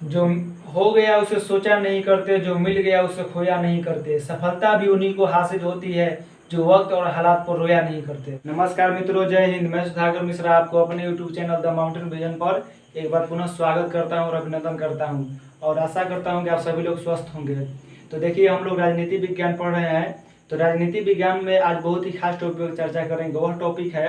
जो हो गया उसे सोचा नहीं करते, जो मिल गया उसे खोया नहीं करते। सफलता भी उन्हीं को हासिल होती है जो वक्त और हालात पर रोया नहीं करते। नमस्कार मित्रों, जय हिंद। मैं सुधाकर मिश्रा आपको अपने YouTube channel the mountain vision पर एक बार पुनः स्वागत करता हूं और अभिनंदन करता हूं, और आशा करता हूं कि आप सभी लोग स्वस्थ होंगे। तो देखिए, हम लोग राजनीति विज्ञान पढ़ रहे हैं। तो राजनीति विज्ञान में आज बहुत ही खास टॉपिक पर चर्चा करेंगे। वह टॉपिक है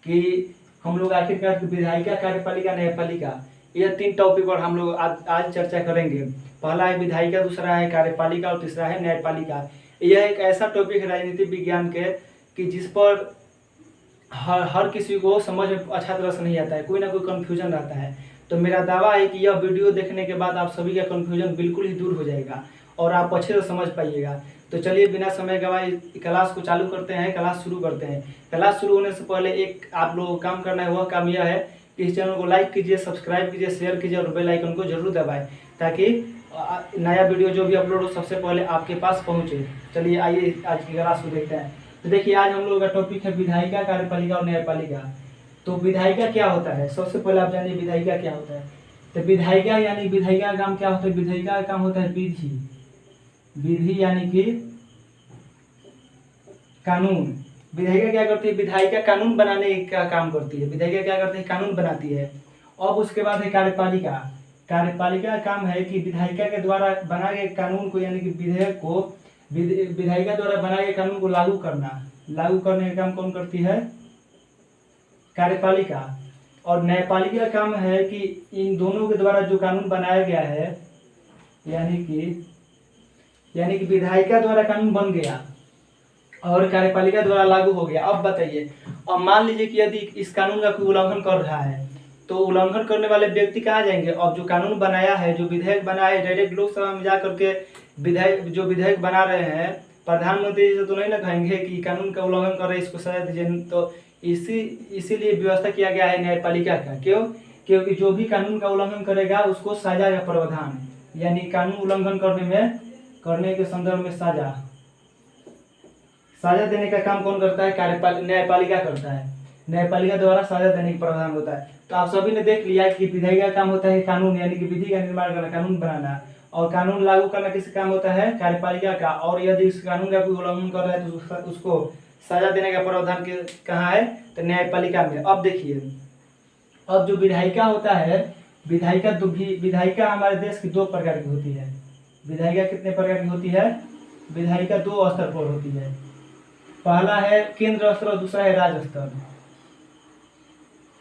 कि हम लोग आखिरकार विधायिका, कार्यपालिका, न्यायपालिका, यह 3 टॉपिक पर हम लोग आज चर्चा करेंगे। पहला है विधायिका, दूसरा है कार्यपालिका और तीसरा है न्यायपालिका। यह एक ऐसा टॉपिक है राजनीति विज्ञान के कि जिस पर हर किसी को समझ में अच्छा तरह से नहीं आता है, कोई ना कोई कन्फ्यूजन रहता है। तो मेरा दावा है कि यह वीडियो देखने के बाद आप सभी का कन्फ्यूजन बिल्कुल ही दूर हो जाएगा और आप अच्छे से समझ पाइएगा। तो चलिए बिना समय गवाए क्लास को चालू करते हैं, क्लास शुरू करते हैं। क्लास शुरू होने से पहले एक आप लोगों को काम करना है। वह काम यह है कि इस चैनल को लाइक कीजिए, सब्सक्राइब कीजिए, शेयर कीजिए और बेल आइकन को जरूर दबाएं, ताकि नया वीडियो जो भी अपलोड हो सबसे पहले आपके पास पहुंचे। चलिए आइए आज की क्लास को देखते हैं। तो देखिए, आज हम लोगों का टॉपिक है विधायिका, कार्यपालिका और न्यायपालिका। तो विधायिका क्या होता है, सबसे पहले आप जानिए विधायिका क्या होता है। तो विधायिका यानी विधायिका का काम क्या होता है? विधायिका का काम होता है विधि। विधि यानी कि कानून। विधायिका क्या करती है? विधायिका कानून बनाने का काम करती है। विधायिका क्या करती है? कानून बनाती है। अब उसके बाद है कार्यपालिका। कार्यपालिका का काम है कि विधायिका के द्वारा बनाए गए कानून को, यानी कि विधेयक को, विधायिका द्वारा बनाए गए कानून को लागू करना। लागू करने का काम कौन करती है? कार्यपालिका। और न्यायपालिका का काम है कि इन दोनों के द्वारा जो कानून बनाया गया है, यानी कि विधायिका द्वारा कानून बन गया और कार्यपालिका द्वारा लागू हो गया। अब बताइए, अब मान लीजिए कि यदि इस कानून का कोई उल्लंघन कर रहा है, तो उल्लंघन करने वाले व्यक्ति कहाँ जाएंगे? अब जो कानून बनाया है, जो विधेयक बनाया है, डायरेक्ट लोकसभा में जा करके जो विधेयक बना रहे हैं, प्रधानमंत्री जी से तो नहीं ना कहेंगे कि कानून का उल्लंघन कर रहे हैं, इसको सजा दीजिए। तो इसीलिए व्यवस्था किया गया है न्यायपालिका का। क्यों? क्योंकि जो भी कानून का उल्लंघन करेगा उसको सजा या प्रावधान, यानी कानून उल्लंघन करने के संदर्भ में साजा देने का काम कौन करता है? न्यायपालिका करता है। न्यायपालिका द्वारा साजा देने का प्रावधान होता है। तो आप सभी ने देख लिया कि विधायिका का काम होता है कानून, यानी कि विधि का निर्माण करना, कानून बनाना, और कानून लागू करना किसका काम होता है? कार्यपालिका का। और यदि इस कानून का कोई उल्लंघन कर रहा है तो उसको सजा देने का प्रावधान कहाँ है? तो न्यायपालिका में। अब देखिए, अब जो विधायिका होता है, विधायिका हमारे देश की 2 प्रकार की होती है। विधायिका कितने प्रकार की होती है? विधायिका 2 स्तर पर होती है। पहला है केंद्र स्तर और दूसरा है राज्य स्तर।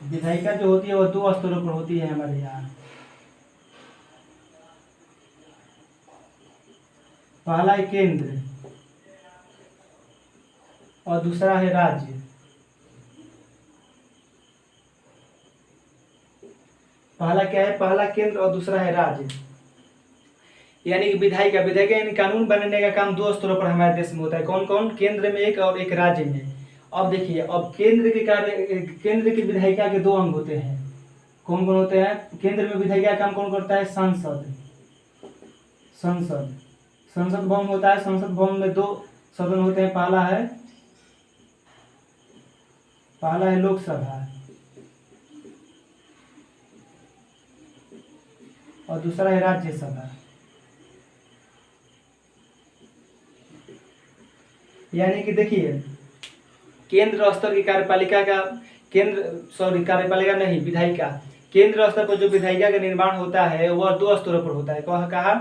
विधायिका जो होती है वो 2 स्तरों पर होती है हमारे यहाँ। पहला है केंद्र और दूसरा है राज्य। पहला क्या है? पहला केंद्र और दूसरा है राज्य। यानी कि विधायिका यानी कानून बनाने का काम 2 स्तरों पर हमारे देश में होता है। कौन कौन? केंद्र में एक और एक राज्य में। अब देखिए, अब केंद्र की विधायिका के 2 अंग होते हैं। कौन कौन होते हैं? केंद्र में विधायिका का काम कौन करता है? संसद। संसद भवन होता है। संसद भवन में 2 सदन होते हैं। पहला है लोकसभा और दूसरा है राज्यसभा। यानी कि देखिए, केंद्र स्तर की कार्यपालिका विधायिका। केंद्र स्तर पर जो विधायिका का निर्माण होता है वह 2 स्तरों पर होता है। कहा?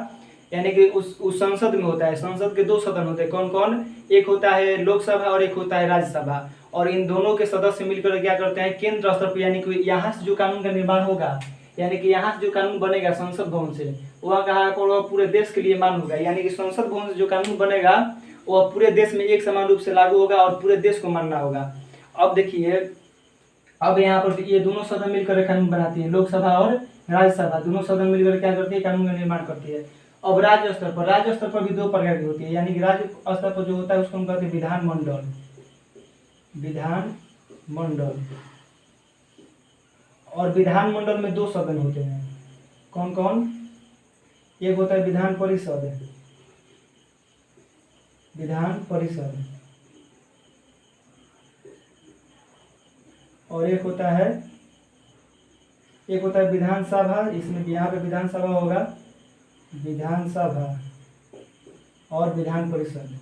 यानी कि उस संसद में होता है। संसद के 2 सदन होते हैं। कौन कौन? एक होता है लोकसभा और एक होता है राज्यसभा। और इन दोनों के सदस्य मिलकर क्या करते हैं? केंद्र स्तर पर, यानी कि यहाँ से जो कानून का निर्माण होगा, यानी कि यहाँ से जो कानून बनेगा संसद भवन से, वह कहाँ पर? पूरे देश के लिए मान्य होगा। यानी कि संसद भवन से जो कानून बनेगा वह पूरे देश में एक समान रूप से लागू होगा और पूरे देश को मानना होगा। अब देखिए, अब यहाँ पर ये दोनों सदन मिलकर कानून बनाती है। लोकसभा और राज्यसभा दोनों सदन मिलकर क्या करती है? कानून का निर्माण करती है। अब राज्य स्तर पर भी 2 प्रकार की होती है। यानी कि राज्य स्तर पर जो होता है उसको हम कहते हैं विधानमंडल। और विधानमंडल में 2 सदन होते हैं। कौन कौन? एक होता है विधान परिषद और एक होता है एक होता है विधानसभा, इसमें यहाँ पे विधानसभा होगा, विधानसभा और विधान परिषद।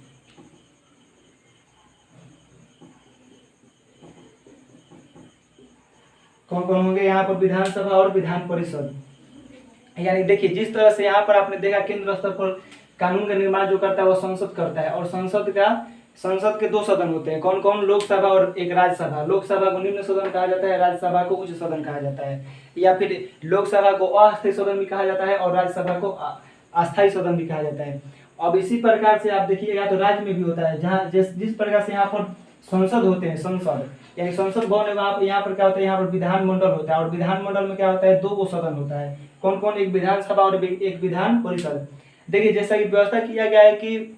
कौन कौन होंगे यहाँ पर? विधानसभा और विधान परिषद। यानी देखिए, जिस तरह से यहाँ पर आपने देखा केंद्र स्तर पर कानून का निर्माण जो करता है वो संसद करता है, और संसद के दो सदन होते हैं। कौन कौन? लोकसभा और एक राज्यसभा। लोकसभा को निम्न सदन कहा जाता है, राज्यसभा को उच्च सदन कहा जाता है, या फिर लोकसभा को अस्थायी सदन भी कहा जाता है और राज्यसभा को अस्थायी सदन भी कहा जाता है। अब इसी प्रकार से आप देखिएगा तो राज्य में भी होता है, जहाँ जिस प्रकार से यहाँ पर संसद होते हैं, संसद यानी संसद भवन है, वहाँ यहाँ पर क्या होता है? यहाँ पर विधानमंडल होता है, और विधानमंडल में क्या होता है? दो सदन होता है। कौन कौन? एक विधानसभा और एक विधान परिषद। देखिए, जैसा कि व्यवस्था किया गया है कि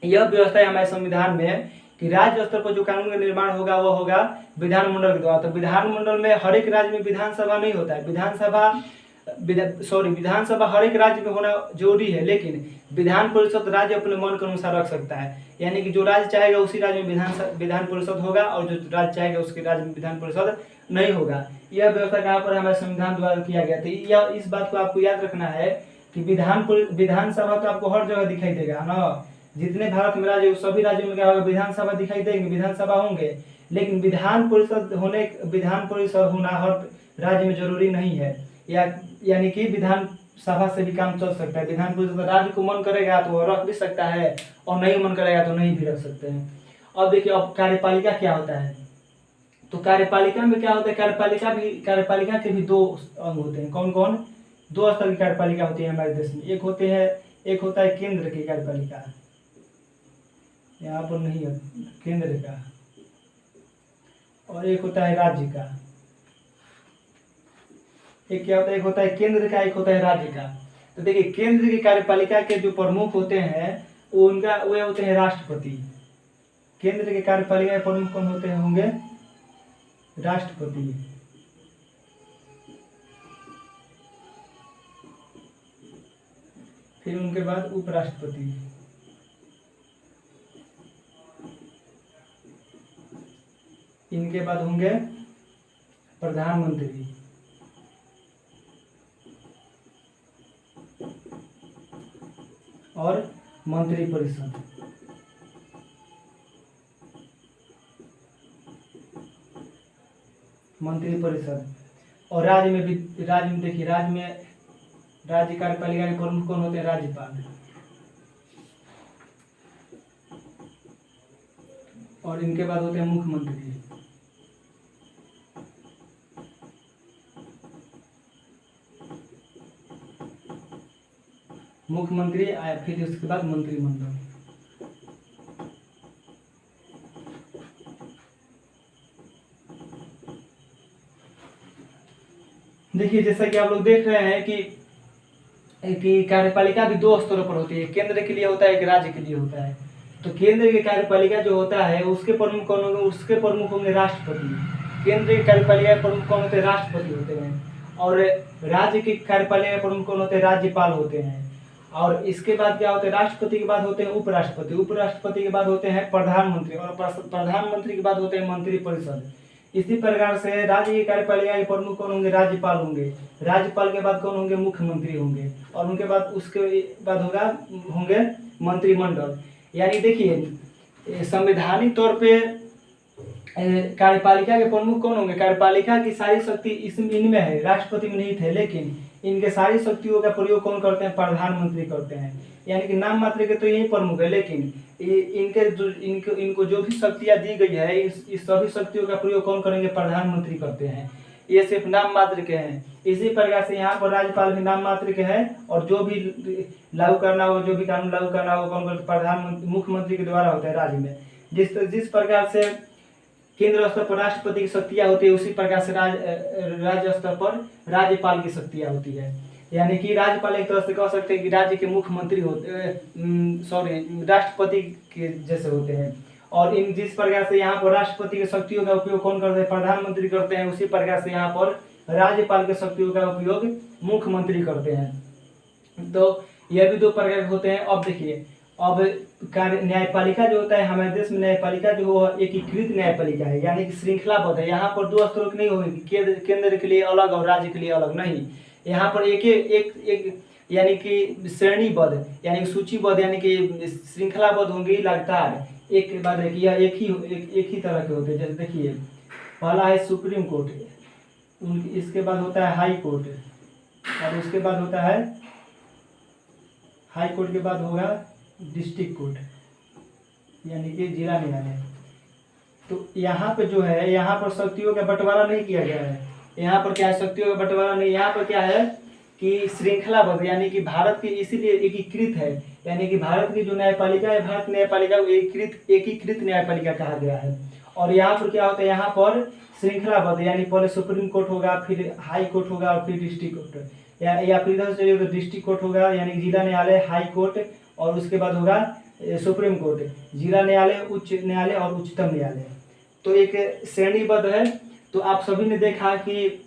यह व्यवस्था है हमारे संविधान में है कि राज्य स्तर पर जो कानून का निर्माण होगा वो होगा विधानमंडल के द्वारा। तो विधानमंडल में हर एक राज्य में विधानसभा नहीं होता है, विधानसभा हर एक राज्य में होना जरूरी है, लेकिन विधान परिषद राज्य अपने मन के अनुसार रख सकता है। यानी कि जो राज्य चाहेगा उसी राज्य में विधान परिषद होगा, और जो राज्य चाहेगा उसके राज्य में विधान परिषद नहीं होगा। यह व्यवस्था कहाँ पर? हमारे संविधान द्वारा किया गया। तो यह इस बात को आपको याद रखना है कि विधानसभा तो आपको हर जगह दिखाई देगा ना, जितने भारत में राज्य सभी राज्यों में क्या होगा? विधानसभा दिखाई देंगे, विधानसभा होंगे, लेकिन विधान परिषद होना हर राज्य में जरूरी नहीं है। यानी कि विधानसभा से भी काम चल सकता है। विधान परिषद राज्य को मन करेगा तो रख भी सकता है, और नहीं मन करेगा तो नहीं भी रख सकते हैं। अब देखिए, अब कार्यपालिका क्या होता है? तो कार्यपालिका में क्या होता है? कार्यपालिका के भी दो अंग होते हैं। कौन कौन? दो स्तर की कार्यपालिका होती है हमारे देश में। एक होता है केंद्र की कार्यपालिका, यहाँ पर नहीं है, केंद्र का, और एक होता है राज्य का। एक क्या होता है? एक होता है केंद्र का, एक होता है राज्य का। तो देखिए, केंद्र की कार्यपालिका के जो प्रमुख होते हैं वे होते हैं राष्ट्रपति। केंद्र के कार्यपालिका के प्रमुख कौन होते हैं? होंगे राष्ट्रपति। फिर उनके बाद उपराष्ट्रपति, इनके बाद होंगे प्रधानमंत्री, और मंत्रिपरिषद। और राज्य में देखिए, राज्य कार्यपालिका के प्रमुख कौन होते हैं? राज्यपाल। और इनके बाद होते हैं मुख्यमंत्री। फिर उसके बाद मंत्रिमंडल। देखिए, जैसा कि आप लोग देख रहे हैं कि कार्यपालिका भी दो स्तरों पर होती है, केंद्र के लिए होता है, एक राज्य के लिए होता है। तो केंद्र की कार्यपालिका जो होता है उसके प्रमुख कौन होंगे? उसके प्रमुख होंगे राष्ट्रपति। केंद्र की कार्यपालिका के प्रमुख कौन होते हैं? राष्ट्रपति होते हैं। और राज्य की कार्यपालिका के प्रमुख कौन होते हैं? राज्यपाल होते हैं। और इसके बाद क्या होते हैं? राष्ट्रपति के बाद होते हैं उपराष्ट्रपति। उपराष्ट्रपति के बाद होते हैं प्रधानमंत्री, और प्रधानमंत्री के बाद होते हैं मंत्रिपरिषद। इसी प्रकार से राज्य की कार्यपालिका के प्रमुख कौन होंगे? राज्यपाल होंगे। राज्यपाल के बाद कौन होंगे? मुख्यमंत्री होंगे। और उनके बाद उसके बाद होंगे मंत्रिमंडल। यानी देखिए, संवैधानिक तौर पे कार्यपालिका के प्रमुख कौन होंगे? कार्यपालिका की सारी शक्ति इनमें है, राष्ट्रपति में नहीं थे, लेकिन इनके सारी शक्तियों का प्रयोग कौन करते हैं? प्रधानमंत्री करते हैं। यानी कि नाम मात्र के तो यही प्रमुख है, लेकिन इनको जो भी शक्तियां दी गई है, इस सभी शक्तियों का प्रयोग कौन करेंगे? प्रधानमंत्री करते हैं। ये सिर्फ नाम मात्र के हैं। इसी प्रकार से यहाँ पर राज्यपाल भी नाम मात्र के हैं, और जो भी लागू करना हो, जो भी कानून लागू करना हो, कौन करते? प्रधानमंत्री, मुख्यमंत्री के द्वारा होता है राज्य में। जिस प्रकार से केंद्र स्तर पर राष्ट्रपति की शक्तियां होती है, उसी प्रकार से राज्य स्तर पर राज्यपाल की शक्तियां होती है। यानी कि राज्यपाल एक तरह से कह सकते हैं कि राज्य के मुख्यमंत्री राष्ट्रपति के जैसे होते हैं। और जिस प्रकार से यहाँ पर राष्ट्रपति की शक्तियों का उपयोग कौन करते हैं? प्रधानमंत्री करते हैं। उसी प्रकार से यहाँ पर राज्यपाल के शक्तियों का उपयोग मुख्यमंत्री करते हैं। तो यह भी दो प्रकार के होते हैं। अब देखिए, अब कार्य न्यायपालिका जो होता है हमारे देश में, न्यायपालिका जो वो एकीकृत न्यायपालिका है, यानी कि श्रृंखलाबद्ध है। यहाँ पर दो स्तरों की नहीं होगी, केंद्र के लिए अलग और राज्य के लिए अलग, नहीं। यहाँ पर एक एक एक यानी कि श्रेणीबद्ध, यानी कि सूचीबद्ध, यानी कि श्रृंखलाबद्ध होंगी लगातार, एक के बाद एक, यह एक ही तरह के होते हैं। जैसे देखिए, पहला है सुप्रीम कोर्ट, इसके बाद होता है हाई कोर्ट, और उसके बाद होता है हाई कोर्ट के बाद होगा डिस्ट्रिक्ट कोर्ट, यानी कि जिला न्यायालय। तो यहाँ पे जो है, यहाँ पर शक्तियों का बंटवारा नहीं किया गया है। यहाँ पर क्या है, शक्तियों का बंटवारा नहीं, यहाँ पर क्या है कि श्रृंखलाबद्ध, यानी कि भारत की इसीलिए एकीकृत है, यानी कि भारत की जो न्यायपालिका है, भारत न्यायपालिका को एकीकृत न्यायपालिका कहा गया है। और यहाँ पर क्या होता है, यहाँ पर श्रृंखलाबद्ध, यानी पहले सुप्रीम कोर्ट होगा, फिर हाई कोर्ट होगा, और फिर डिस्ट्रिक्ट कोर्ट, या फिर इधर से डिस्ट्रिक्ट कोर्ट होगा, यानी जिला न्यायालय, हाई कोर्ट, और उसके बाद होगा सुप्रीम कोर्ट, जिला न्यायालय, उच्च न्यायालय और उच्चतम न्यायालय। तो एक श्रेणीबद्ध है। तो आप सभी ने देखा कि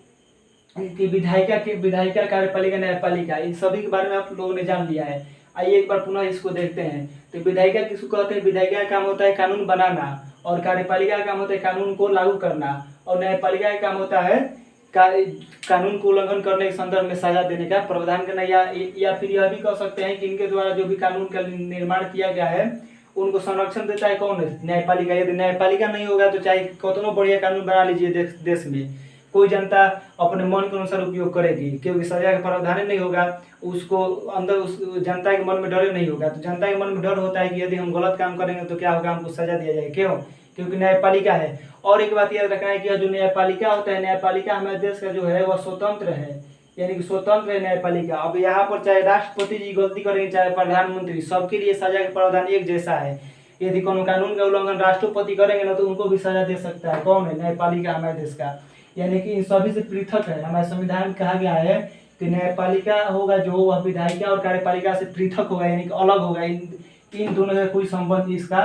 विधायिका, कार्यपालिका, न्यायपालिका, इन सभी के बारे में आप लोगों ने जान लिया है। आइए एक बार पुनः इसको देखते हैं। तो विधायिका किसको कहते हैं? विधायिका का काम होता है कानून बनाना, और कार्यपालिका का काम होता है कानून को लागू करना, और न्यायपालिका का काम होता है कानून को उल्लंघन करने के संदर्भ में सजा देने का प्रावधान करना, या फिर यह भी कह सकते हैं कि इनके द्वारा जो भी कानून का निर्माण किया गया है उनको संरक्षण देता है कौन? न्यायपालिका। यदि न्यायपालिका नहीं होगा तो चाहे कितना बढ़िया कानून बना लीजिए देश में, कोई जनता अपने मन के अनुसार उपयोग करेगी, क्योंकि सजा का प्रावधान नहीं होगा, उसको अंदर उस जनता के मन में डर नहीं होगा। तो जनता के मन में डर होता है कि यदि हम गलत काम करेंगे तो क्या होगा, हमको सजा दिया जाएगा। क्यों? क्योंकि न्यायपालिका है। और एक बात याद रखना है कि जो न्यायपालिका होता है, न्यायपालिका हमारे देश का जो है वह स्वतंत्र है, यानी कि स्वतंत्र है न्यायपालिका। अब यहाँ पर चाहे राष्ट्रपति जी गलती करेंगे, चाहे प्रधानमंत्री, सबके लिए सजा का प्रावधान एक जैसा है। यदि कोनो कानून का उल्लंघन राष्ट्रपति करेंगे ना तो उनको भी सजा दे सकता है। कौन है? न्यायपालिका हमारे देश का, यानी कि इन सभी से पृथक है। हमारे संविधान में कहा गया है कि न्यायपालिका होगा जो वह विधायिका और कार्यपालिका से पृथक होगा, यानी कि अलग होगा, इन दोनों का कोई संबंध इसका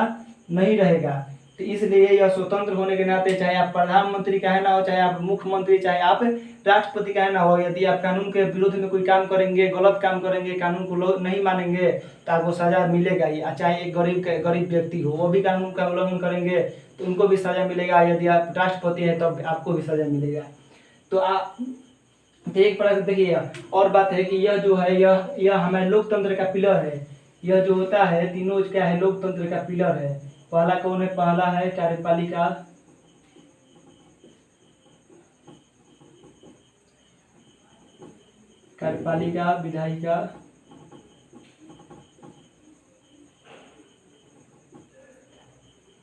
नहीं रहेगा। तो इसलिए यह स्वतंत्र होने के नाते, चाहे आप प्रधानमंत्री का है ना हो, चाहे आप मुख्यमंत्री, चाहे आप राष्ट्रपति का है ना हो, यदि आप कानून के विरोध में कोई काम करेंगे, गलत काम करेंगे, कानून को नहीं मानेंगे तो आपको सजा मिलेगा ही। चाहे एक गरीब व्यक्ति हो, वो भी कानून का उल्लंघन करेंगे तो उनको भी सजा मिलेगा। यदि आप राष्ट्रपति हैं तब आपको भी सजा मिलेगा। तो आप एक प्रकार से देखिए, और बात है कि यह जो है यह हमारे लोकतंत्र का पिलर है। यह जो होता है तीनों क्या है, लोकतंत्र का पिलर है। पहला कौन है? पहला है कार्यपालिका,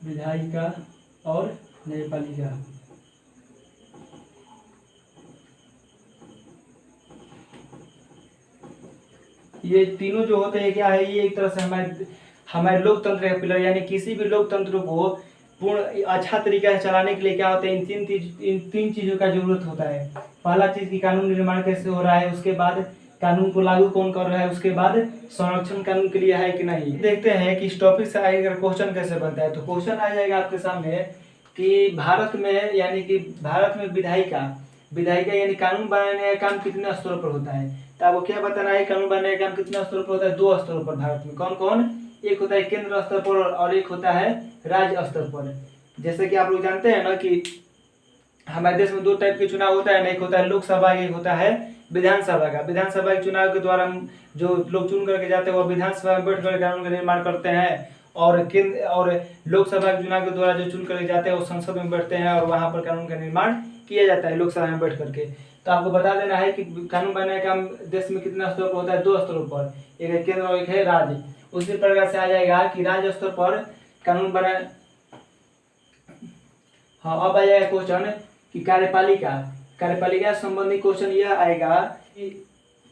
विधायिका, और न्यायपालिका। ये तीनों जो होते हैं क्या है, ये एक तरह से हमारे लोकतंत्र का पिलर, यानी किसी भी लोकतंत्र को पूर्ण अच्छा तरीके से चलाने के लिए क्या होता है, इन तीन चीजों का जरूरत होता है। पहला चीज की कानून निर्माण कैसे हो रहा है, उसके बाद कानून को लागू कौन कर रहा है, उसके बाद संरक्षण कानून के लिए है कि नहीं। देखते हैं कि इस टॉपिक से आगे क्वेश्चन कैसे बनता है। तो क्वेश्चन आ जाएगा आपके सामने कि भारत में, यानी कि भारत में विधायिका यानी कानून बनाने का काम कितने स्तरों पर होता है। तो आपको क्या बताना है, कानून बनाने का काम कितने स्तरों पर होता है? 2 स्तरों पर भारत में। कौन कौन? एक होता है केंद्र स्तर पर और एक होता है राज्य स्तर पर। जैसे कि आप लोग जानते हैं ना कि हमारे देश में 2 टाइप के चुनाव होता है, एक होता है लोकसभा, एक होता है विधानसभा का। विधानसभा के चुनाव के द्वारा जो लोग चुन करके जाते हैं वो विधानसभा में बैठ कर कानून का निर्माण करते हैं, और लोकसभा के चुनाव के द्वारा जो चुन करके जाते हैं वो संसद में बैठते हैं और वहां पर कानून का निर्माण किया जाता है लोकसभा में बैठ करके। तो आपको बता देना है कि कानून बनाने का देश में कितना स्तरों पर होता है? 2 स्तरों पर, एक है केंद्र और एक है राज्य। उसी प्रकार से आ जाएगा कि राज्य स्तर पर कानून बना। हाँ, अब आ जाएगा क्वेश्चन कि कार्यपालिका संबंधी क्वेश्चन यह आएगा कि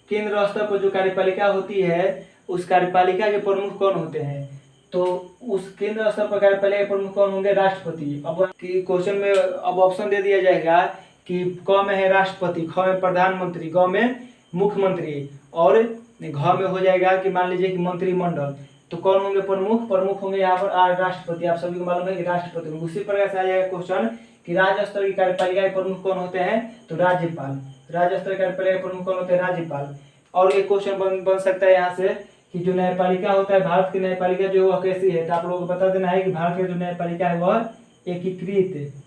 केंद्र स्तर पर जो कार्यपालिका होती है उस कार्यपालिका के प्रमुख कौन होते हैं। तो उस केंद्र स्तर पर कार्यपालिका के प्रमुख कौन होंगे? राष्ट्रपति। अब कि क्वेश्चन में अब ऑप्शन दे दिया जाएगा कि क में है राष्ट्रपति, ख में प्रधानमंत्री, ग में मुख्यमंत्री, और घ में हो जाएगा कि मान लीजिए कि मंत्रिमंडल। तो कौन होंगे प्रमुख होंगे यहाँ पर राष्ट्रपति। आप सभी को मालूम है कि राष्ट्रपति। उसी प्रकार से आ जाएगा क्वेश्चन कि राज्य स्तर की कार्यपालिका के प्रमुख कौन होते हैं? तो राज्यपाल। राज्य स्तर की कार्यपालिका के प्रमुख कौन होते हैं? राज्यपाल। और एक क्वेश्चन बन सकता है यहाँ से कि जो न्यायपालिका होता है, भारत की न्यायपालिका जो वह कैसी है, तो आप लोगों को बता देना है कि भारत की जो न्यायपालिका है वह एकीकृत